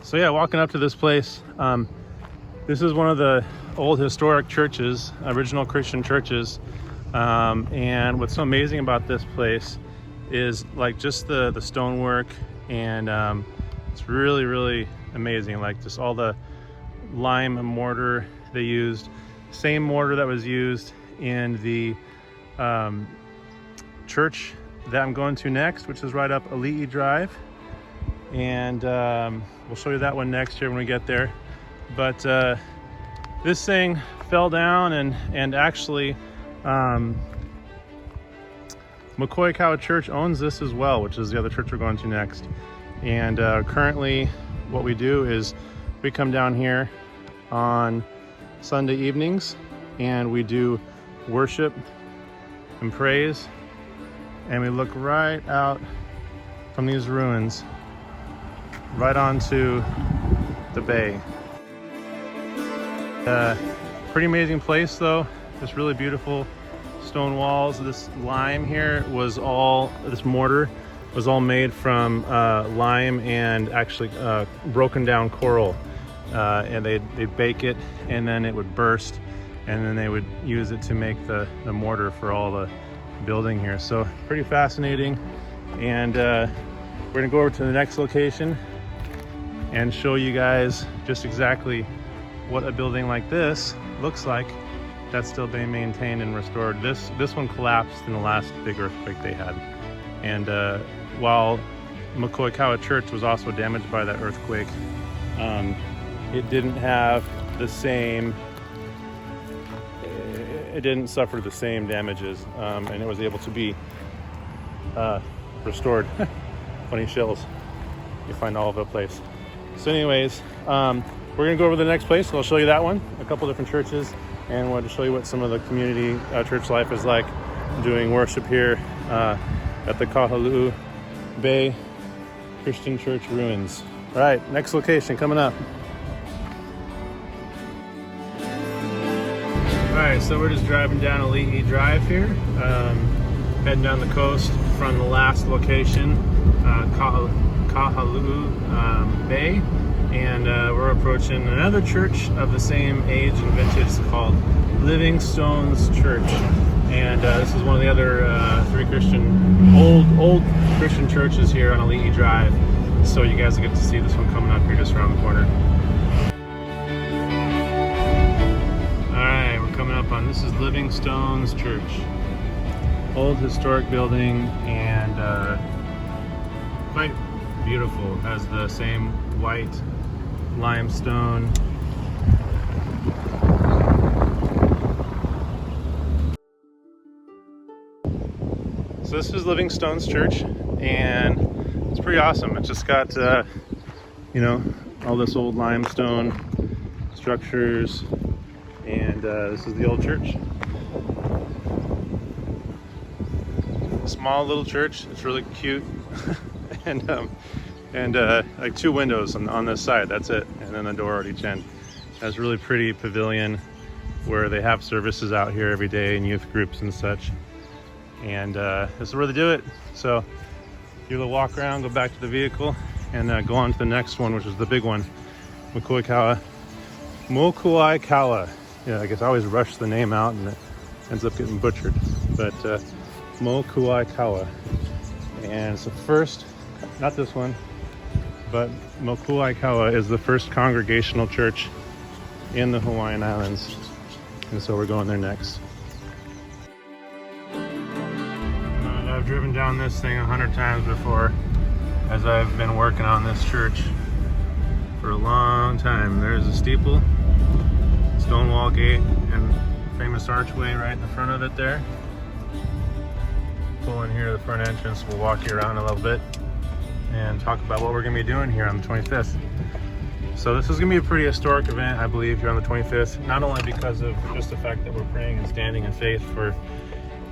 So yeah, walking up to this place, this is one of the old historic churches, original Christian churches. And what's so amazing about this place is like just the stonework, and it's really, really amazing. Like just all the lime and mortar they used, same mortar that was used in the church that I'm going to next, which is right up Ali'i Drive. And we'll show you that one next year when we get there. But this thing fell down, and actually Mokuaikawa Church owns this as well, which is the other church we're going to next. And currently what we do is we come down here on Sunday evenings and we do worship and praise, and we look right out from these ruins right onto the bay. Pretty amazing place though, just really beautiful stone walls. This lime here was all, this mortar was all made from lime and actually broken down coral. And they'd bake it, and then it would burst, and then they would use it to make the mortar for all the building here. So pretty fascinating. And we're gonna go over to the next location and show you guys just exactly what a building like this looks like that's still being maintained and restored. This one collapsed in the last big earthquake they had. And while Mokuaikawa Church was also damaged by that earthquake, it didn't have the same, it didn't suffer the same damages, and it was able to be restored. Funny shills you find all over the place. So anyways, we're gonna go over to the next place. So I'll show you that one, a couple different churches, and wanted to show you what some of the community church life is like doing worship here at the Kahaluu Bay Christian Church ruins. All right, next location coming up. All right, so we're just driving down Ali'i Drive here, heading down the coast from the last location, Kahaluu Bay, and we're approaching another church of the same age and vintage called Living Stones Church. And this is one of the other three old Christian churches here on Ali'i Drive. So you guys will get to see this one coming up here just around the corner. Alright, we're coming up on, this is Living Stones Church. Old historic building, and quite beautiful. It has the same white limestone. So this is Living Stones Church, and it's pretty awesome. It's just got, you know, all this old limestone structures, and this is the old church. Small little church. It's really cute, and like two windows on this side. That's it, and then the door at each end. It has a really pretty pavilion where they have services out here every day, and youth groups and such. And this is where they do it. So do a little walk around, go back to the vehicle, and go on to the next one, which is the big one, Mokuaikawa. Yeah, I guess I always rush the name out and it ends up getting butchered. But Mokuaikawa. And it's the first, not this one, but Mokuaikawa is the first congregational church in the Hawaiian Islands. And so we're going there next. I've driven down this thing 100 times before, as I've been working on this church for a long time. There's a steeple, stone wall gate, and famous archway right in the front of it there. Pull in here to the front entrance. We'll walk you around a little bit and talk about what we're going to be doing here on the 25th. So this is going to be a pretty historic event, I believe, here on the 25th, not only because of just the fact that we're praying and standing in faith for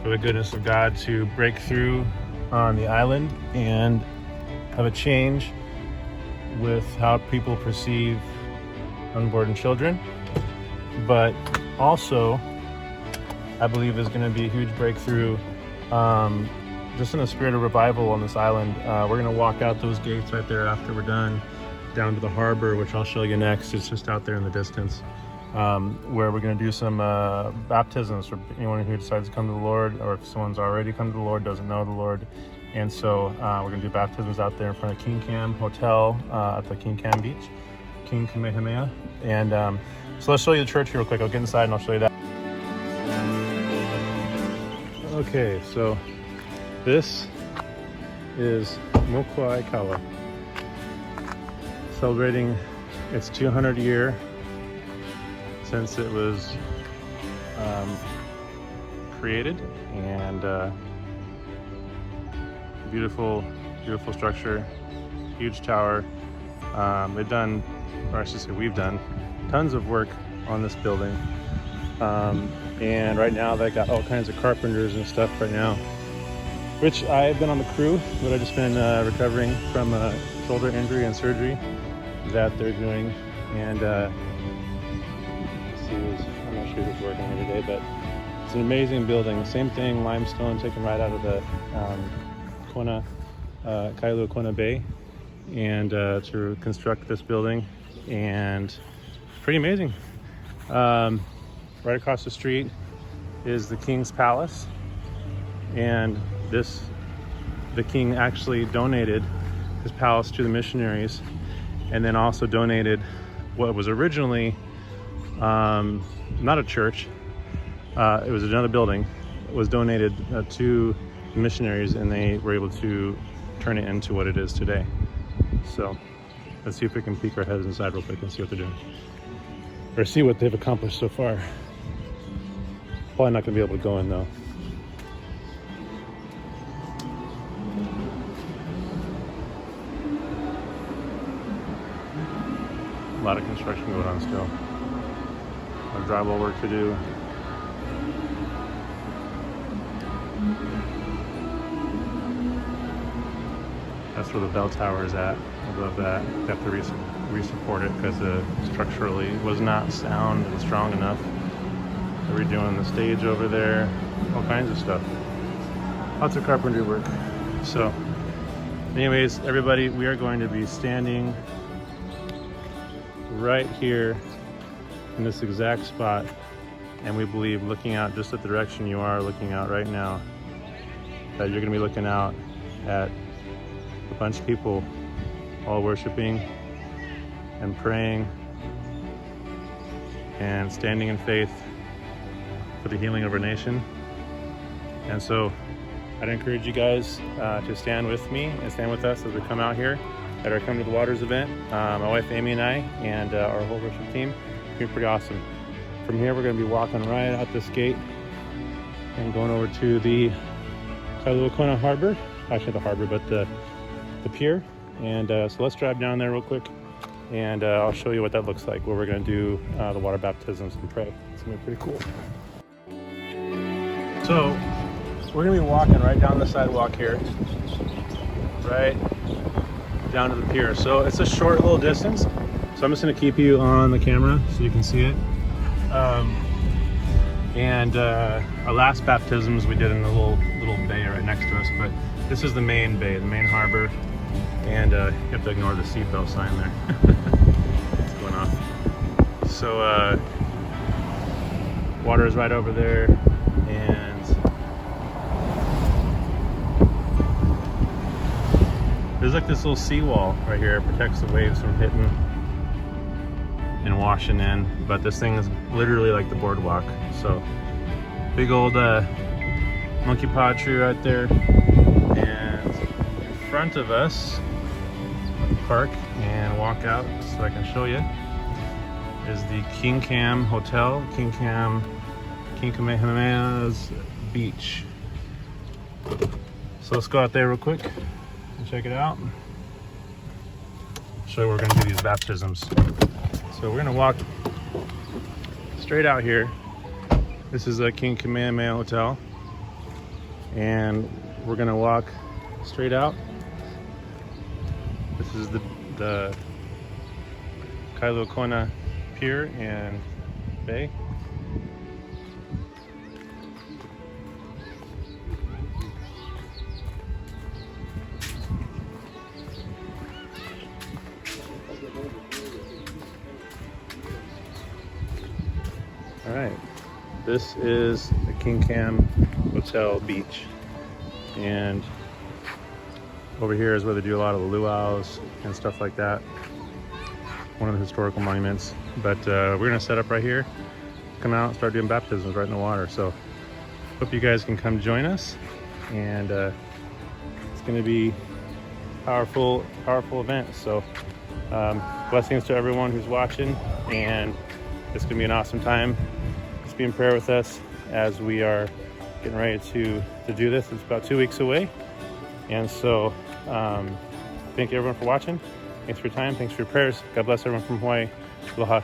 the goodness of God to break through on the island and have a change with how people perceive unborn children, but also I believe is going to be a huge breakthrough just in the spirit of revival on this island. We're going to walk out those gates right there after we're done down to the harbor, which I'll show you next. It's just out there in the distance, where we're going to do some baptisms for anyone who decides to come to the Lord, or if someone's already come to the Lord, doesn't know the Lord. And so we're going to do baptisms out there in front of King Cam Hotel at the King Cam Beach, King Kamehameha. And so let's show you the church here real quick. I'll get inside and I'll show you that. Okay, so this is Mokuai Kawa, celebrating its 200 year since it was created, and beautiful structure, huge tower. They've done, or I should say we've done, tons of work on this building, and right now they got all kinds of carpenters and stuff right now, which I've been on the crew, but I've just been recovering from a shoulder injury and surgery that they're doing. And let's see, I'm not sure who's working here today, but it's an amazing building. Same thing, limestone taken right out of the Kailua Kona Bay, and to construct this building, and pretty amazing. Right across the street is the King's Palace, and the king actually donated his palace to the missionaries, and then also donated what was originally not a church, it was another building. It was donated to missionaries, and they were able to turn it into what it is today. So let's see if we can peek our heads inside real quick and see what they're doing, or see what they've accomplished so far. Probably not going to be able to go in though. A lot of construction going on still. A lot of drywall work to do. That's where the bell tower is at. Above that, you have to re-support it because structurally it was not sound and strong enough. They're redoing the stage over there, all kinds of stuff. Lots of carpentry work. So, anyways, everybody, we are going to be standing right here in this exact spot, and we believe, looking out just at the direction you are looking out right now, that you're going to be looking out at a bunch of people all worshiping and praying and standing in faith for the healing of our nation. And so I'd encourage you guys to stand with me and stand with us as we come out here at our Come to the Waters event. My wife Amy and I, and our whole worship team. It's been pretty awesome. From here we're going to be walking right out this gate and going over to the Kailua Kona Harbor. Actually the harbor, but the pier. And so let's drive down there real quick, and I'll show you what that looks like, where we're going to do the water baptisms and pray. It's going to be pretty cool. So we're going to be walking right down the sidewalk here, right down to the pier. So it's a short little distance, so I'm just going to keep you on the camera so you can see it. And our last baptisms we did in a little bay right next to us, but this is the main bay, the main harbor, and you have to ignore the seatbelt sign there. It's going off. So water is right over there, and there's like this little seawall right here. It protects the waves from hitting and washing in, but this thing is literally like the boardwalk. So big old monkey paw tree right there, and in front of us, park and walk out so I can show you, is the King Cam Hotel, King Kamehameha's beach. So let's go out there real quick and check it out. Show you where we're going to do these baptisms. So we're going to walk straight out here. This is a King Kamehameha Hotel, and we're going to walk straight out. This is the Kailua Kona Pier and Bay. All right, this is the King Cam Hotel Beach, and over here is where they do a lot of the luau's and stuff like that. One of the historical monuments. But we're gonna set up right here, come out and start doing baptisms right in the water. So hope you guys can come join us, and it's gonna be powerful event. So blessings to everyone who's watching, and it's gonna be an awesome time. Just be in prayer with us as we are getting ready to do this. It's about 2 weeks away, and so thank you everyone for watching. Thanks for your time. Thanks for your prayers. God bless everyone from Hawaii. Aloha.